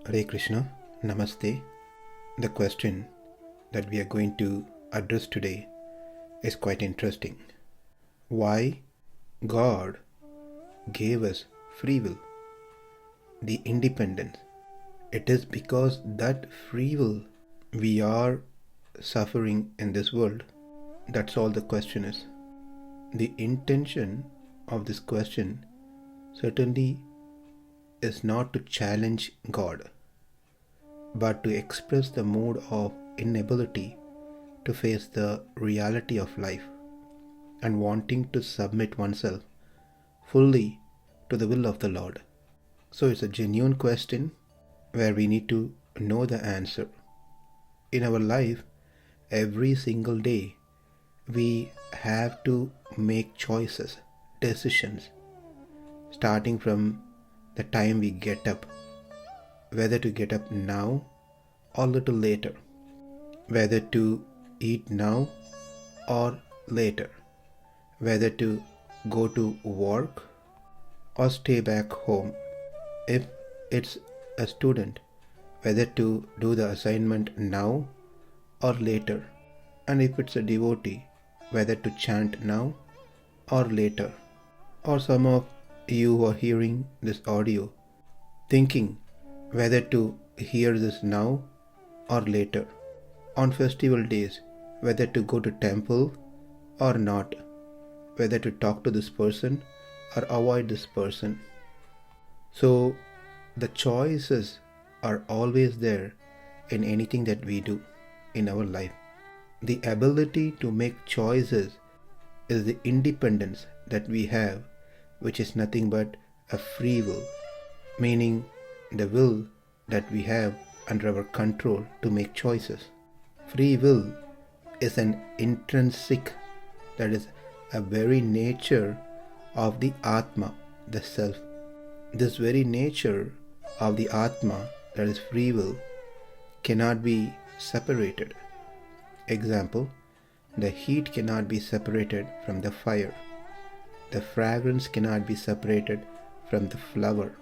Hare Krishna, Namaste. The question that we are going to address today is quite interesting. Why God gave us free will, the independence? It is because that free will we are suffering in this world. That's all the question is. The intention of this question certainly is not to challenge God, but to express the mood of inability to face the reality of life and wanting to submit oneself fully to the will of the Lord. So it's a genuine question where we need to know the answer. In our life, every single day, we have to make choices, decisions, starting from the time we get up, whether to get up now or little later, whether to eat now or later, whether to go to work or stay back home. If it's a student, whether to do the assignment now or later, and if it's a devotee, whether to chant now or later. Or some of you who are hearing this audio thinking whether to hear this now or later. On festival days, whether to go to temple or not, whether to talk to this person or avoid this person. So the choices are always there in anything that we do in our life. The ability to make choices is the independence that we have, which is nothing but a free will, meaning the will that we have under our control to make choices. Free will is an intrinsic, that is a very nature of the Atma, the self. This very nature of the Atma, that is free will, cannot be separated. Example, the heat cannot be separated from the fire. The fragrance cannot be separated from the flower.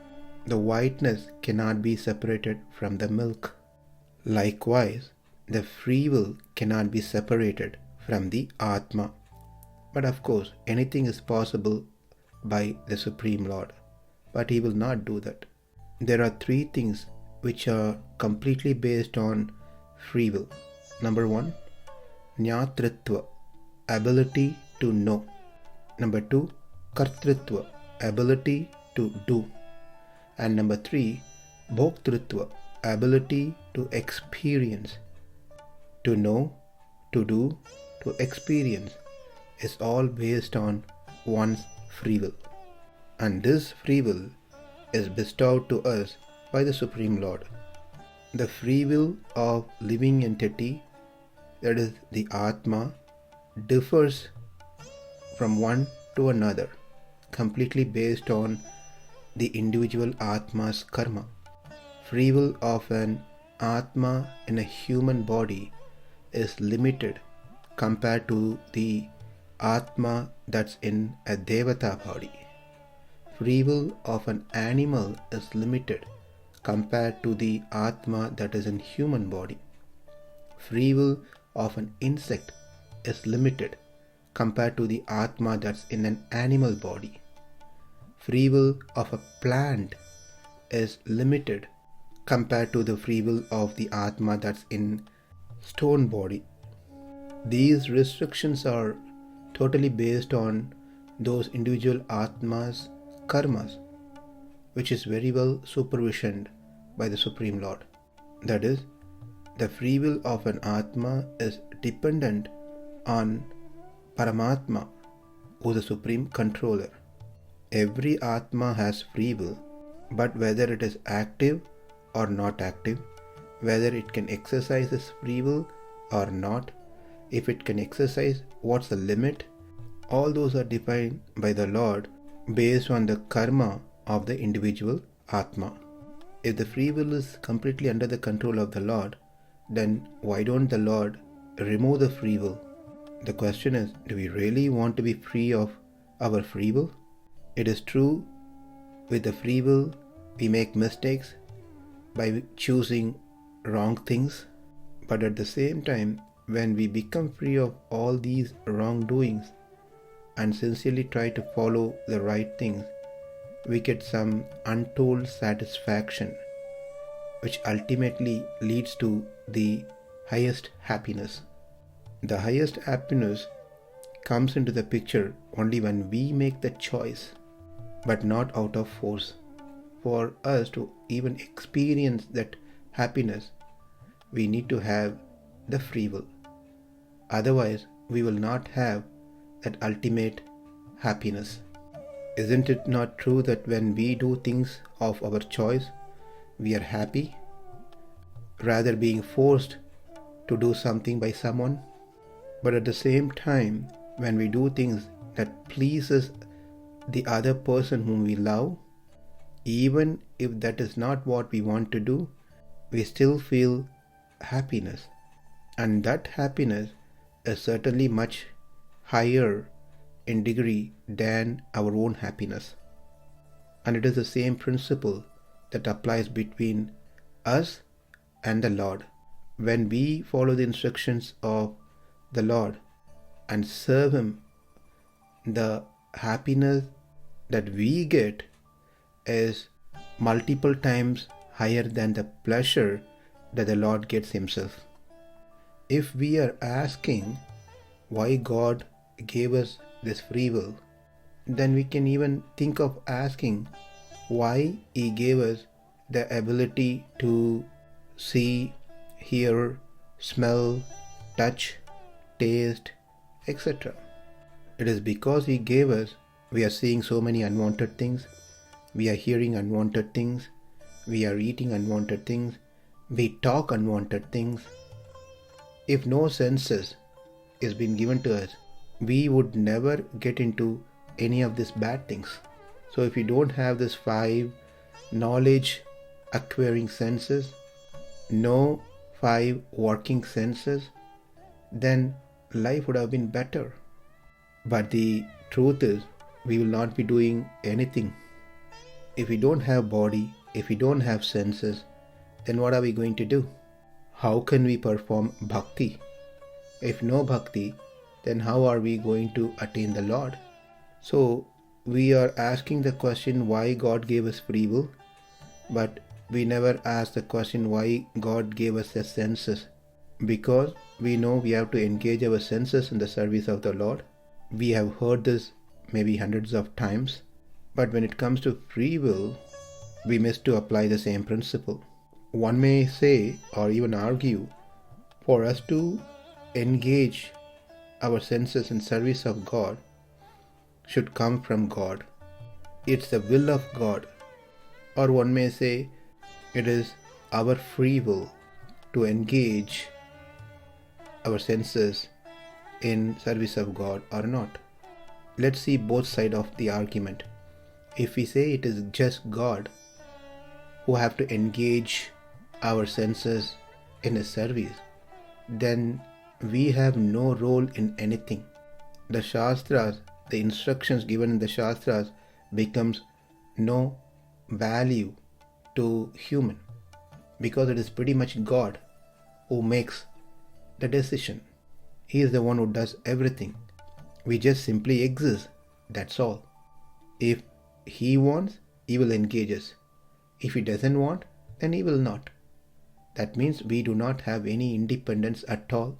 The whiteness cannot be separated from the milk. Likewise, the free will cannot be separated from the Atma. But of course, anything is possible by the Supreme Lord. But He will not do that. There are three things which are completely based on free will. Number one, Jnatritva, ability to know. Number two, Kartritva, ability to do. And number three, Bhoktritva, ability to experience. To know, to do, to experience is all based on one's free will. And this free will is bestowed to us by the Supreme Lord. The free will of living entity, that is the Atma, differs from one to another, completely based on the individual Atma's karma. Free will of an Atma in a human body is limited compared to the Atma that's in a Devata body. Free will of an animal is limited compared to the Atma that is in human body. Free will of an insect is limited compared to the Atma that's in an animal body. Free will of a plant is limited compared to the free will of the Atma that's in stone body. These restrictions are totally based on those individual Atmas' karmas, which is very well supervisioned by the Supreme Lord. That is, the free will of an Atma is dependent on Paramatma, who is the Supreme Controller. Every Atma has free will, but whether it is active or not active, whether it can exercise its free will or not, if it can exercise, what's the limit, all those are defined by the Lord based on the karma of the individual Atma. If the free will is completely under the control of the Lord, then why don't the Lord remove the free will? The question is, do we really want to be free of our free will? It is true, with the free will, we make mistakes, by choosing wrong things. But at the same time, when we become free of all these wrongdoings and sincerely try to follow the right things, we get some untold satisfaction, which ultimately leads to the highest happiness. The highest happiness comes into the picture only when we make the choice, but not out of force. For us to even experience that happiness, we need to have the free will. Otherwise, we will not have that ultimate happiness. Isn't it not true that when we do things of our choice, we are happy, rather being forced to do something by someone? But at the same time, when we do things that pleases the other person whom we love, even if that is not what we want to do, we still feel happiness. And that happiness is certainly much higher in degree than our own happiness. And it is the same principle that applies between us and the Lord. When we follow the instructions of the Lord and serve Him, the happiness that we get is multiple times higher than the pleasure that the Lord gets Himself. If we are asking why God gave us this free will, then we can even think of asking why He gave us the ability to see, hear, smell, touch, taste, etc. It is because He gave us, we are seeing so many unwanted things, we are hearing unwanted things, we are eating unwanted things, we talk unwanted things. If no senses is been given to us, we would never get into any of these bad things. So if you don't have this 5 knowledge acquiring senses, no 5 working senses, then life would have been better. But the truth is, we will not be doing anything. If we don't have body, if we don't have senses, then what are we going to do? How can we perform bhakti? If no bhakti, then how are we going to attain the Lord? So we are asking the question why God gave us free will, but we never ask the question why God gave us the senses. Because we know we have to engage our senses in the service of the Lord. We have heard this maybe hundreds of times, but when it comes to free will, we miss to apply the same principle. One may say or even argue, for us to engage our senses in service of God should come from God. It's the will of God. Or one may say it is our free will to engage our senses in service of God or not. Let's see both sides of the argument. If we say it is just God who have to engage our senses in His service, then we have no role in anything. The Shastras, the instructions given in the Shastras becomes no value to human, because it is pretty much God who makes the decision. He is the one who does everything. We just simply exist, that's all. If He wants, He will engage us. If He doesn't want, then He will not. That means we do not have any independence at all.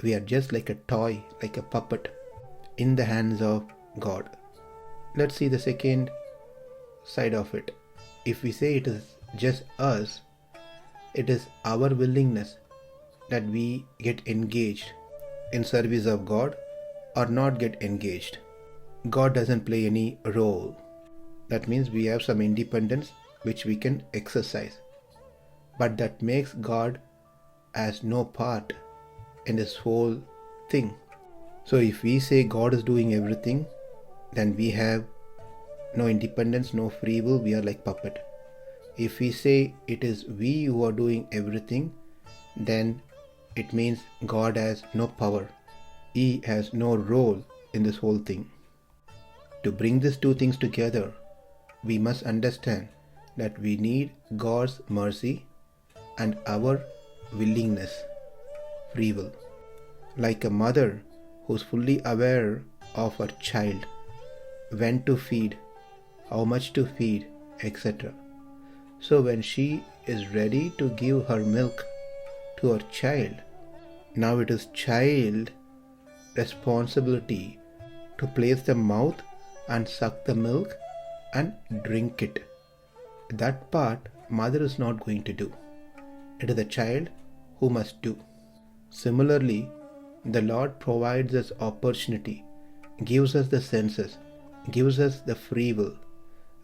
We are just like a toy, like a puppet in the hands of God. Let's see the second side of it. If we say it is just us, it is our willingness that we get engaged in service of God or not get engaged. God doesn't play any role. That means we have some independence which we can exercise. But that makes God as no part in this whole thing. So if we say God is doing everything, then we have no independence, no free will, we are like puppet. If we say it is we who are doing everything, then it means God has no power. He has no role in this whole thing. To bring these two things together, we must understand that we need God's mercy and our willingness, free will. Like a mother who's fully aware of her child, when to feed, how much to feed, etc. So when she is ready to give her milk to her child, now it is child responsibility to place the mouth and suck the milk and drink it. That part mother is not going to do. It is the child who must do. Similarly, the Lord provides us opportunity, gives us the senses, gives us the free will,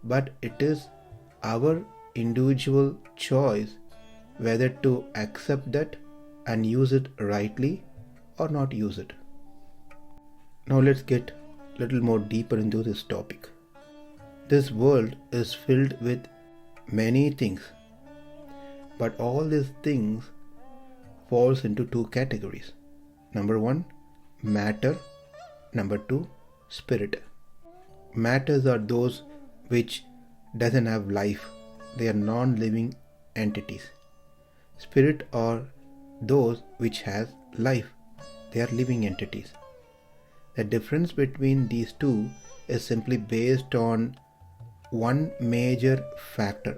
but it is our individual choice whether to accept that and use it rightly or not use it. Now let's get a little more deeper into this topic. This world is filled with many things, but all these things falls into two categories. Number one, matter. Number two, spirit. Matters are those which doesn't have life. They are non-living entities. Spirit are those which has life. They are living entities. The difference between these two is simply based on one major factor,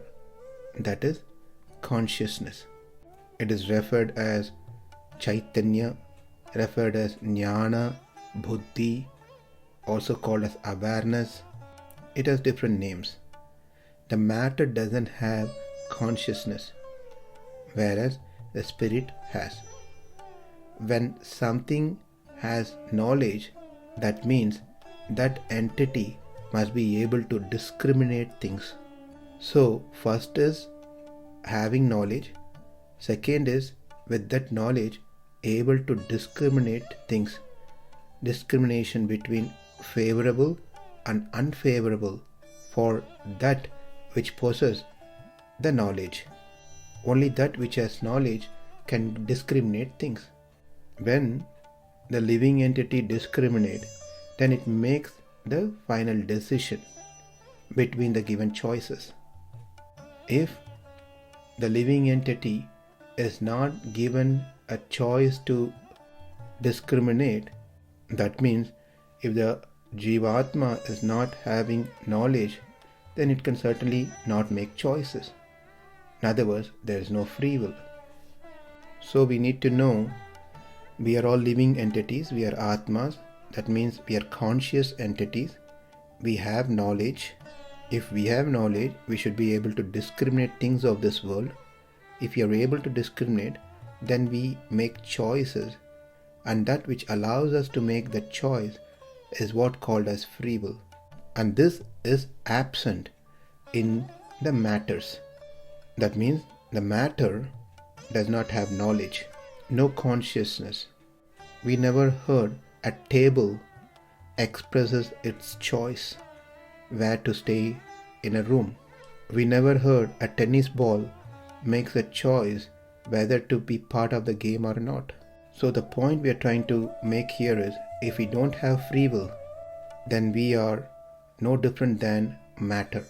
that is consciousness. It is referred as Chaitanya, referred as Jnana, Buddhi, also called as awareness. It has different names. The matter doesn't have consciousness, whereas the spirit has. When something has knowledge, that means that entity must be able to discriminate things. So, first is having knowledge. Second is, with that knowledge, able to discriminate things. Discrimination between favorable and unfavorable for that which possesses the knowledge. Only that which has knowledge can discriminate things. When the living entity discriminates, then it makes the final decision between the given choices. If the living entity is not given a choice to discriminate, that means if the Jivatma is not having knowledge, then it can certainly not make choices. In other words, there is no free will. So we need to know we are all living entities, we are Atmas, that means we are conscious entities, we have knowledge. If we have knowledge, we should be able to discriminate things of this world. If we are able to discriminate, then we make choices, and that which allows us to make that choice is what called as free will. And this is absent in the matters. That means the matter does not have knowledge, no consciousness. We never heard a table expresses its choice where to stay in a room. We never heard a tennis ball makes a choice whether to be part of the game or not. So the point we are trying to make here is, if we don't have free will, then we are no different than matter.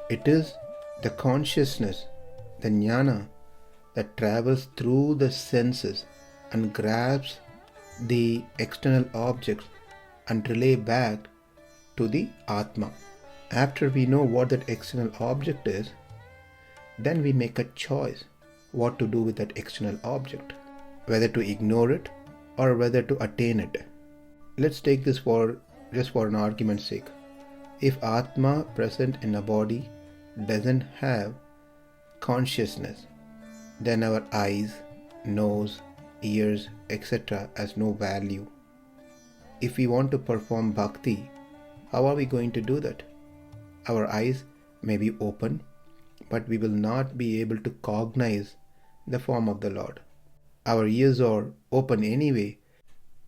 It is the consciousness, the jnana, that travels through the senses and grabs the external objects and relay back to the Atma. After we know what that external object is, then we make a choice what to do with that external object, whether to ignore it or whether to attain it. Let's take this for an argument's sake. If Atma present in a body doesn't have consciousness, then our eyes, nose, ears, etc. has no value. If we want to perform bhakti, how are we going to do that? Our eyes may be open, but we will not be able to cognize the form of the Lord. Our ears are open anyway,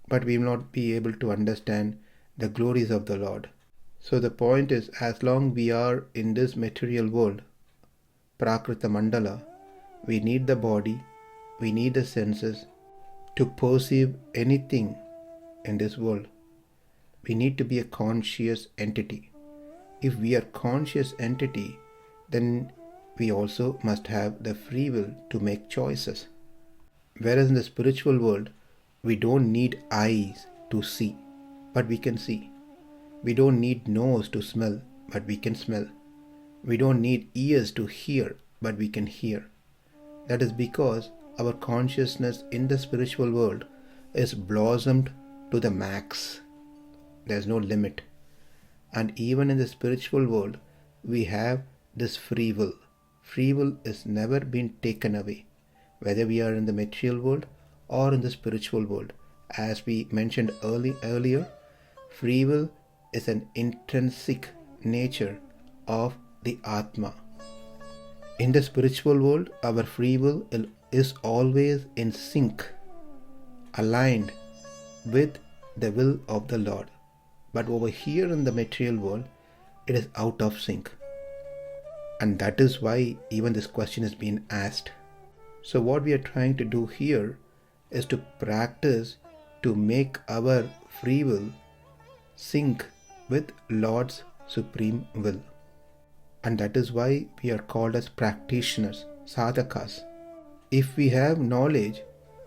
but we will not be able to understand the glories of the Lord. So the point is, as long we are in this material world, Prakrita Mandala, we need the body, we need the senses to perceive anything in this world. We need to be a conscious entity. If we are conscious entity, then we also must have the free will to make choices. Whereas in the spiritual world, we don't need eyes to see, but we can see. We don't need nose to smell, but we can smell. We don't need ears to hear, but we can hear. That is because our consciousness in the spiritual world is blossomed to the max. There's no limit. And even in the spiritual world, we have this free will. Free will is never been taken away, whether we are in the material world or in the spiritual world. As we mentioned earlier, free will is an intrinsic nature of the Atma. In the spiritual world, our free will is always in sync, aligned with the will of the Lord. But over here in the material world, it is out of sync. And that is why even this question is being asked. So what we are trying to do here is to practice to make our free will sync with Lord's supreme will. And that is why we are called as practitioners, sadhakas. If we have knowledge,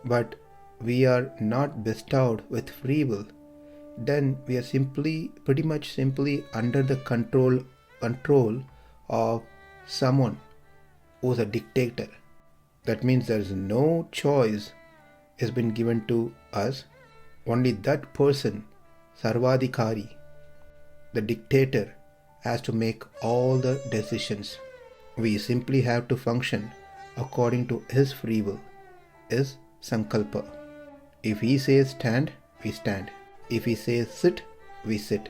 but we are not bestowed with free will, then we are pretty much simply under the control of someone who is a dictator. That means there is no choice has been given to us. Only that person, Sarvadikari, the dictator, has to make all the decisions. We simply have to function according to his free will, his sankalpa. If he says stand, we stand. If he says sit, we sit.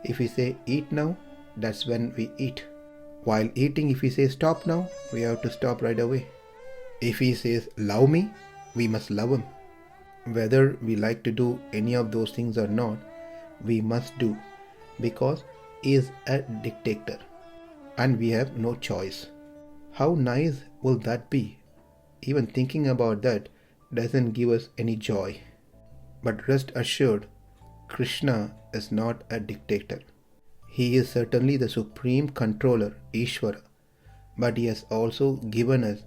If he says eat now, that's when we eat. While eating, if he says stop now, we have to stop right away. If he says love me, we must love him. Whether we like to do any of those things or not, we must do, because he is a dictator and we have no choice. How nice will that be? Even thinking about that doesn't give us any joy. But rest assured, Krishna is not a dictator. He is certainly the supreme controller, Ishvara, but he has also given us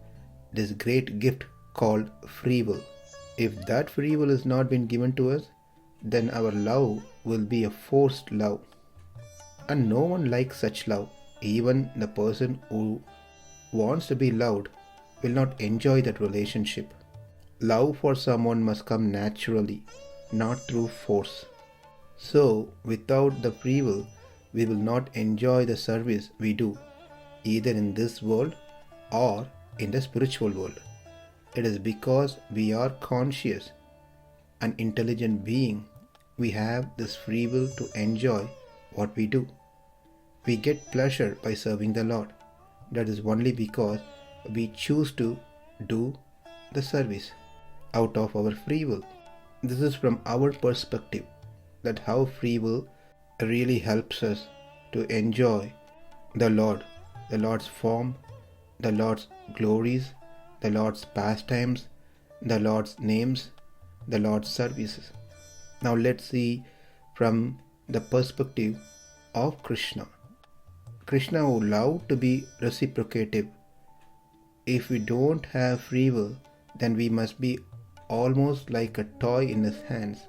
this great gift called free will. If that free will has not been given to us, then our love will be a forced love. And no one likes such love. Even the person who wants to be loved will not enjoy that relationship. Love for someone must come naturally, not through force. So, without the free will, we will not enjoy the service we do, either in this world or in the spiritual world. It is because we are conscious and intelligent being, we have this free will to enjoy what we do. We get pleasure by serving the Lord. That is only because we choose to do the service out of our free will. This is from our perspective, that how free will really helps us to enjoy the Lord, the Lord's form, the Lord's glories, the Lord's pastimes, the Lord's names, the Lord's services. Now let's see from the perspective of Krishna. Krishna would love to be reciprocative. If we don't have free will, then we must be almost like a toy in his hands.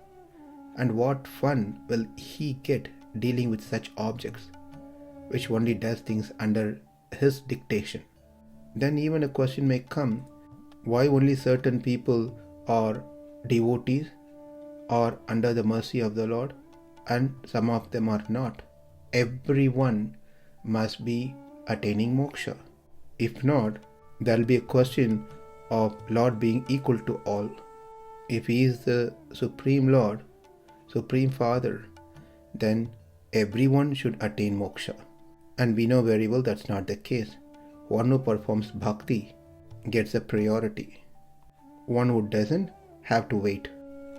And what fun will he get dealing with such objects, which only does things under his dictation? Then even a question may come, why only certain people are devotees or under the mercy of the Lord and some of them are not? Everyone must be attaining moksha. If not, there will be a question of Lord being equal to all. If he is the Supreme Lord, Supreme Father, then everyone should attain moksha. And we know very well that's not the case. One who performs bhakti gets a priority. One who doesn't have to wait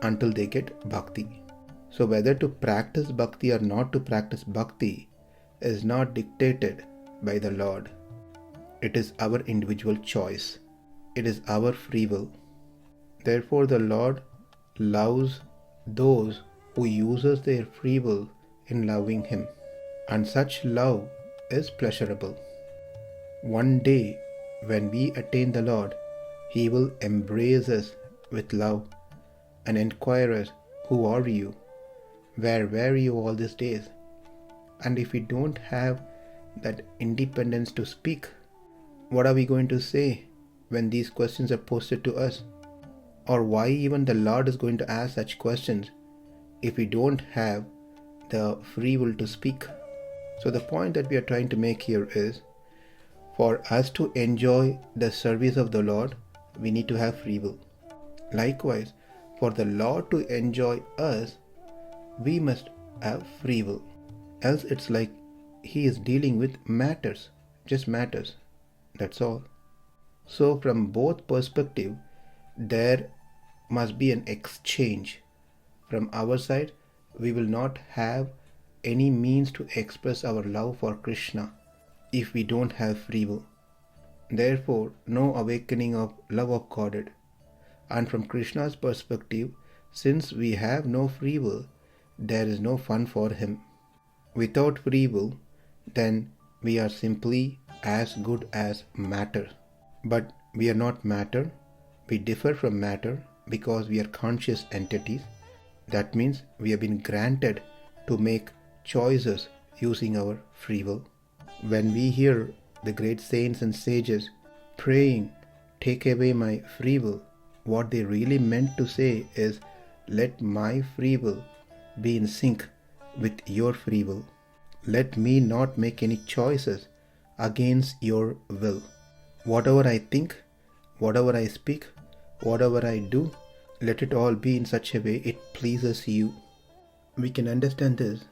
until they get bhakti. So whether to practice bhakti or not to practice bhakti is not dictated by the Lord. It is our individual choice. It is our free will. Therefore the Lord loves those who uses their free will in loving Him. And such love is pleasurable. One day when we attain the Lord, He will embrace us with love and inquire us, "Who are you? Where were you all these days?" And if we don't have that independence to speak, what are we going to say when these questions are posted to us? Or why even the Lord is going to ask such questions if we don't have the free will to speak? So the point that we are trying to make here is, for us to enjoy the service of the Lord, we need to have free will. Likewise, for the Lord to enjoy us, we must have free will. Else it's like He is dealing with matters, just matters. That's all. So from both perspectives, there must be an exchange. From our side, we will not have any means to express our love for Krishna if we don't have free will. Therefore, no awakening of love of Godhead. And from Krishna's perspective, since we have no free will, there is no fun for Him. Without free will, then we are simply as good as matter. But we are not matter. We differ from matter because we are conscious entities. That means we have been granted to make choices using our free will. When we hear the great saints and sages praying, "Take away my free will," what they really meant to say is, "Let my free will be in sync with your free will. Let me not make any choices against your will. Whatever I think, whatever I speak, whatever I do, let it all be in such a way it pleases you." We can understand this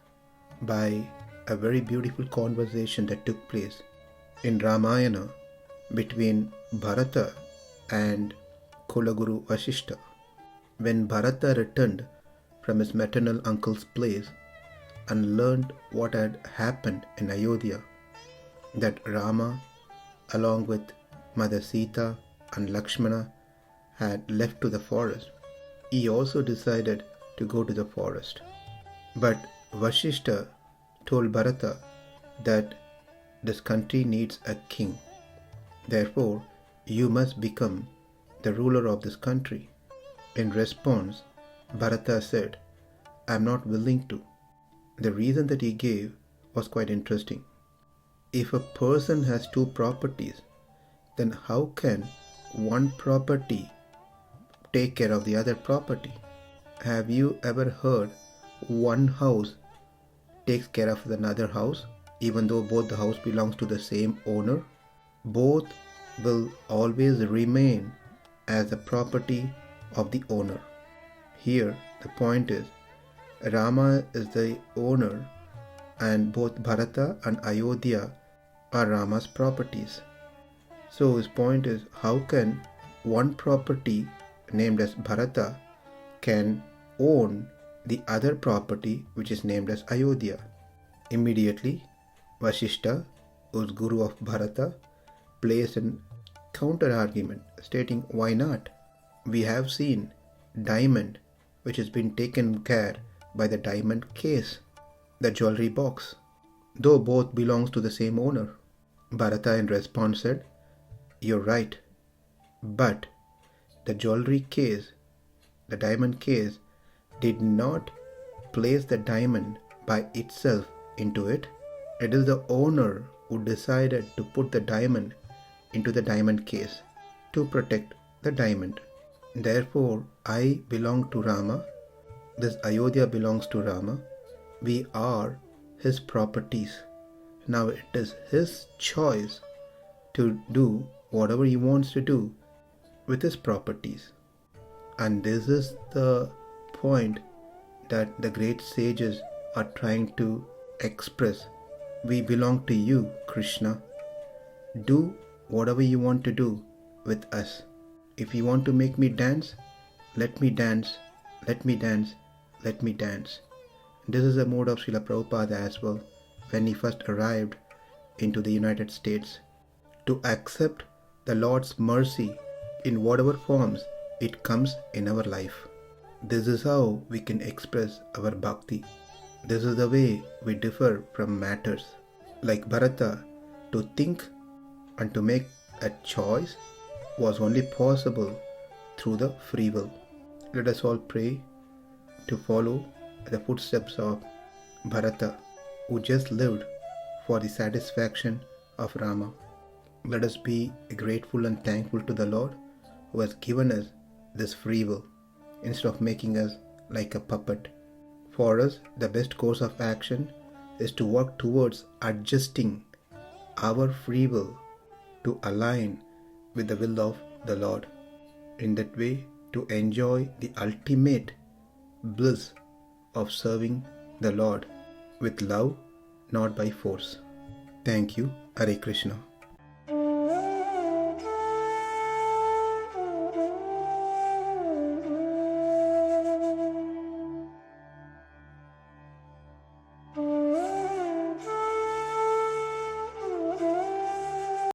by a very beautiful conversation that took place in Ramayana between Bharata and Kulaguru Vasishta. When Bharata returned from his maternal uncle's place and learned what had happened in Ayodhya, that Rama, along with Mother Sita and Lakshmana, had left to the forest, he also decided to go to the forest. But Vasishta told Bharata that this country needs a king. Therefore, you must become the ruler of this country. In response, Bharata said, "I am not willing to." The reason that he gave was quite interesting. If a person has two properties, then how can one property take care of the other property? Have you ever heard one house takes care of another house, even though both the house belongs to the same owner? Both will always remain as the property of the owner. Here, the point is, Rama is the owner and both Bharata and Ayodhya are Rama's properties. So his point is, how can one property named as Bharata can own the other property which is named as Ayodhya? Immediately, Vasishta, who is guru of Bharata, placed a counter argument stating, why not? We have seen diamond which has been taken care by the diamond case, the jewelry box, though both belongs to the same owner. Bharata in response said, "You're right, but the jewelry case, the diamond case, did not place the diamond by itself into it. It is the owner who decided to put the diamond into the diamond case to protect the diamond. Therefore, I belong to Rama. This Ayodhya belongs to Rama. We are his properties. Now it is his choice to do whatever he wants to do with his properties." And this is the point that the great sages are trying to express. We belong to you, Krishna. Do whatever you want to do with us. If you want to make me dance, let me dance, let me dance, let me dance. This is the mode of Srila Prabhupada as well when he first arrived into the United States. To accept the Lord's mercy in whatever forms it comes in our life. This is how we can express our bhakti. This is the way we differ from matters. Like Bharata, to think and to make a choice was only possible through the free will. Let us all pray to follow the footsteps of Bharata, who just lived for the satisfaction of Rama. Let us be grateful and thankful to the Lord who has given us this free will instead of making us like a puppet. For us, the best course of action is to work towards adjusting our free will to align with the will of the Lord. In that way, to enjoy the ultimate bliss of serving the Lord with love, not by force. Thank you. Hare Krishna.